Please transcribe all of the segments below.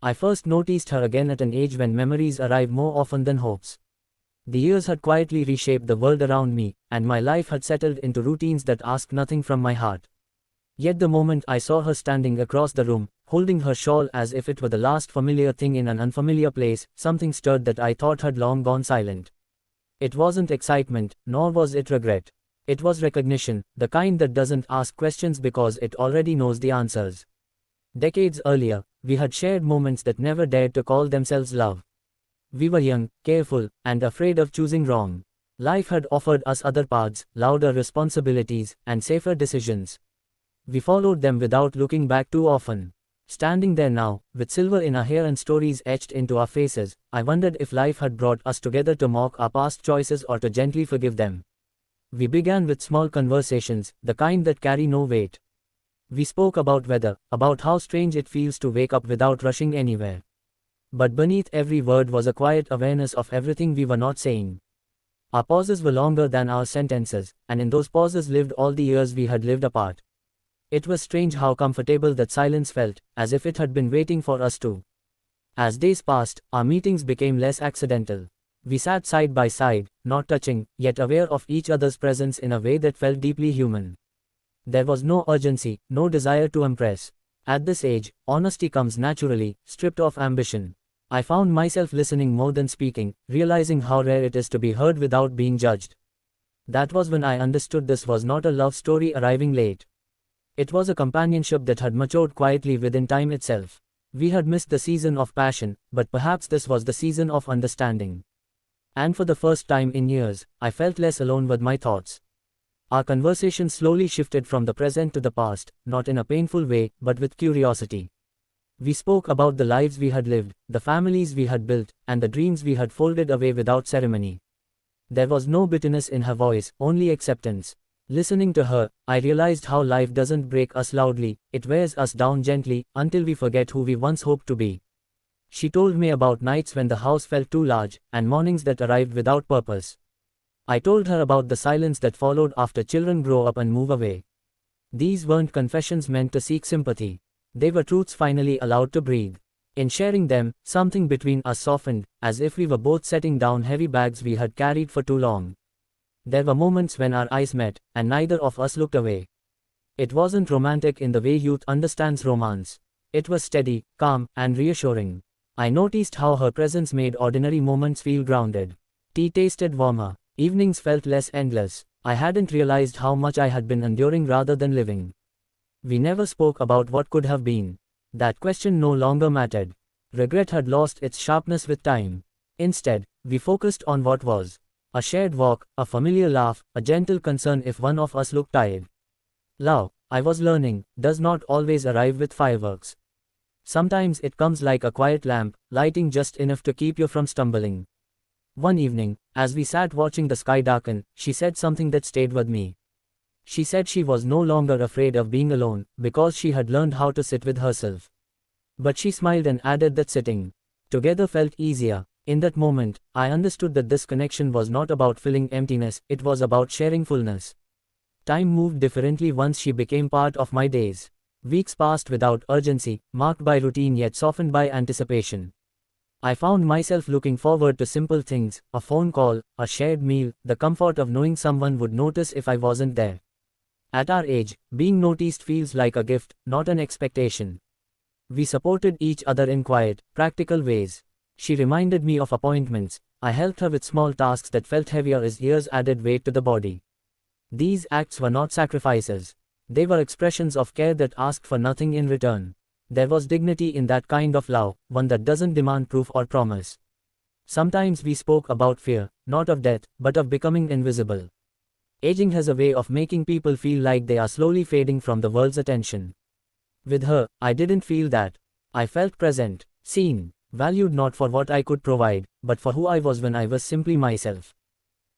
I first noticed her again at an age when memories arrive more often than hopes. The years had quietly reshaped the world around me, and my life had settled into routines that asked nothing from my heart. Yet the moment I saw her standing across the room, holding her shawl as if it were the last familiar thing in an unfamiliar place, something stirred that I thought had long gone silent. It wasn't excitement, nor was it regret. It was recognition, the kind that doesn't ask questions because it already knows the answers. Decades earlier, we had shared moments that never dared to call themselves love. We were young, careful, and afraid of choosing wrong. Life had offered us other paths, louder responsibilities, and safer decisions. We followed them without looking back too often. Standing there now, with silver in our hair and stories etched into our faces, I wondered if life had brought us together to mock our past choices or to gently forgive them. We began with small conversations, the kind that carry no weight. We spoke about weather, about how strange it feels to wake up without rushing anywhere. But beneath every word was a quiet awareness of everything we were not saying. Our pauses were longer than our sentences, and in those pauses lived all the years we had lived apart. It was strange how comfortable that silence felt, as if it had been waiting for us to. As days passed, our meetings became less accidental. We sat side by side, not touching, yet aware of each other's presence in a way that felt deeply human. There was no urgency, no desire to impress. At this age, honesty comes naturally, stripped of ambition. I found myself listening more than speaking, realizing how rare it is to be heard without being judged. That was when I understood this was not a love story arriving late. It was a companionship that had matured quietly within time itself. We had missed the season of passion, but perhaps this was the season of understanding. And for the first time in years, I felt less alone with my thoughts. Our conversation slowly shifted from the present to the past, not in a painful way, but with curiosity. We spoke about the lives we had lived, the families we had built, and the dreams we had folded away without ceremony. There was no bitterness in her voice, only acceptance. Listening to her, I realized how life doesn't break us loudly, it wears us down gently, until we forget who we once hoped to be. She told me about nights when the house felt too large, and mornings that arrived without purpose. I told her about the silence that followed after children grow up and move away. These weren't confessions meant to seek sympathy. They were truths finally allowed to breathe. In sharing them, something between us softened, as if we were both setting down heavy bags we had carried for too long. There were moments when our eyes met, and neither of us looked away. It wasn't romantic in the way youth understands romance. It was steady, calm, and reassuring. I noticed how her presence made ordinary moments feel grounded. Tea tasted warmer. Evenings felt less endless. I hadn't realized how much I had been enduring rather than living. We never spoke about what could have been. That question no longer mattered. Regret had lost its sharpness with time. Instead, we focused on what was. A shared walk, a familiar laugh, a gentle concern if one of us looked tired. Love, I was learning, does not always arrive with fireworks. Sometimes it comes like a quiet lamp, lighting just enough to keep you from stumbling. One evening, as we sat watching the sky darken, she said something that stayed with me. She said she was no longer afraid of being alone, because she had learned how to sit with herself. But she smiled and added that sitting together felt easier. In that moment, I understood that this connection was not about filling emptiness, it was about sharing fullness. Time moved differently once she became part of my days. Weeks passed without urgency, marked by routine yet softened by anticipation. I found myself looking forward to simple things, a phone call, a shared meal, the comfort of knowing someone would notice if I wasn't there. At our age, being noticed feels like a gift, not an expectation. We supported each other in quiet, practical ways. She reminded me of appointments. I helped her with small tasks that felt heavier as years added weight to the body. These acts were not sacrifices. They were expressions of care that asked for nothing in return. There was dignity in that kind of love, one that doesn't demand proof or promise. Sometimes we spoke about fear, not of death, but of becoming invisible. Aging has a way of making people feel like they are slowly fading from the world's attention. With her, I didn't feel that. I felt present, seen, valued not for what I could provide, but for who I was when I was simply myself.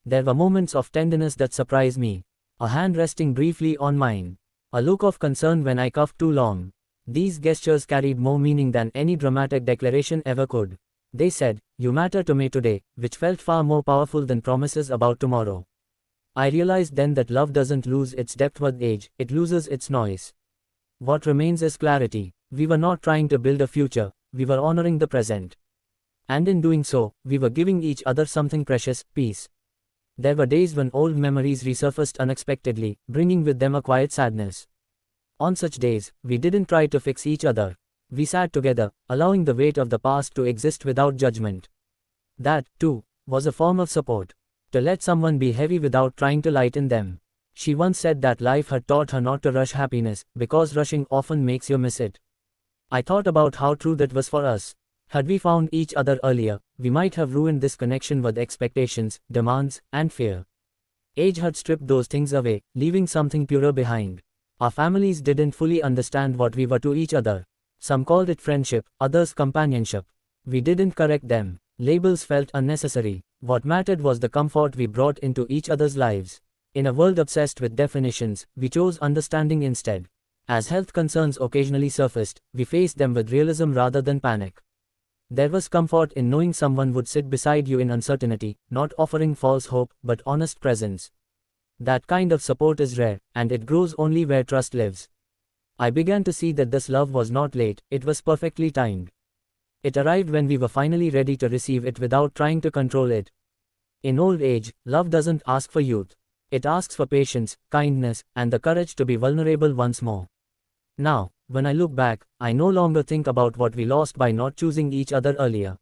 There were moments of tenderness that surprised me. A hand resting briefly on mine. A look of concern when I coughed too long. These gestures carried more meaning than any dramatic declaration ever could. They said, "You matter to me today," which felt far more powerful than promises about tomorrow. I realized then that love doesn't lose its depth with age, it loses its noise. What remains is clarity. We were not trying to build a future, we were honoring the present. And in doing so, we were giving each other something precious, peace. There were days when old memories resurfaced unexpectedly, bringing with them a quiet sadness. On such days, we didn't try to fix each other. We sat together, allowing the weight of the past to exist without judgment. That, too, was a form of support. To let someone be heavy without trying to lighten them. She once said that life had taught her not to rush happiness, because rushing often makes you miss it. I thought about how true that was for us. Had we found each other earlier, we might have ruined this connection with expectations, demands, and fear. Age had stripped those things away, leaving something purer behind. Our families didn't fully understand what we were to each other. Some called it friendship, others companionship. We didn't correct them. Labels felt unnecessary. What mattered was the comfort we brought into each other's lives. In a world obsessed with definitions, we chose understanding instead. As health concerns occasionally surfaced, we faced them with realism rather than panic. There was comfort in knowing someone would sit beside you in uncertainty, not offering false hope, but honest presence. That kind of support is rare, and it grows only where trust lives. I began to see that this love was not late, it was perfectly timed. It arrived when we were finally ready to receive it without trying to control it. In old age, love doesn't ask for youth. It asks for patience, kindness, and the courage to be vulnerable once more. Now, when I look back, I no longer think about what we lost by not choosing each other earlier.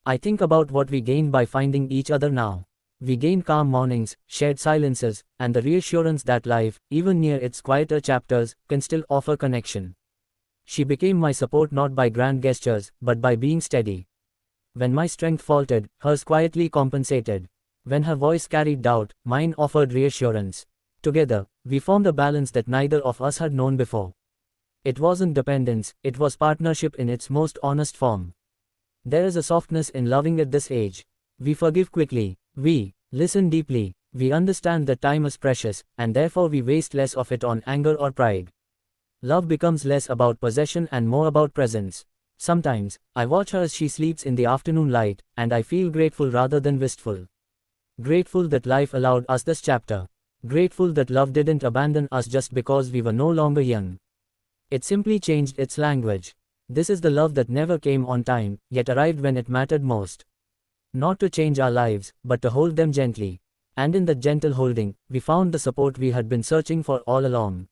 I think about what we gained by finding each other now. We gained calm mornings, shared silences, and the reassurance that life, even near its quieter chapters, can still offer connection. She became my support not by grand gestures, but by being steady. When my strength faltered, hers quietly compensated. When her voice carried doubt, mine offered reassurance. Together, we formed a balance that neither of us had known before. It wasn't dependence, it was partnership in its most honest form. There is a softness in loving at this age. We forgive quickly, we listen deeply, we understand that time is precious, and therefore we waste less of it on anger or pride. Love becomes less about possession and more about presence. Sometimes, I watch her as she sleeps in the afternoon light, and I feel grateful rather than wistful. Grateful that life allowed us this chapter. Grateful that love didn't abandon us just because we were no longer young. It simply changed its language. This is the love that never came on time, yet arrived when it mattered most. Not to change our lives, but to hold them gently. And in that gentle holding, we found the support we had been searching for all along.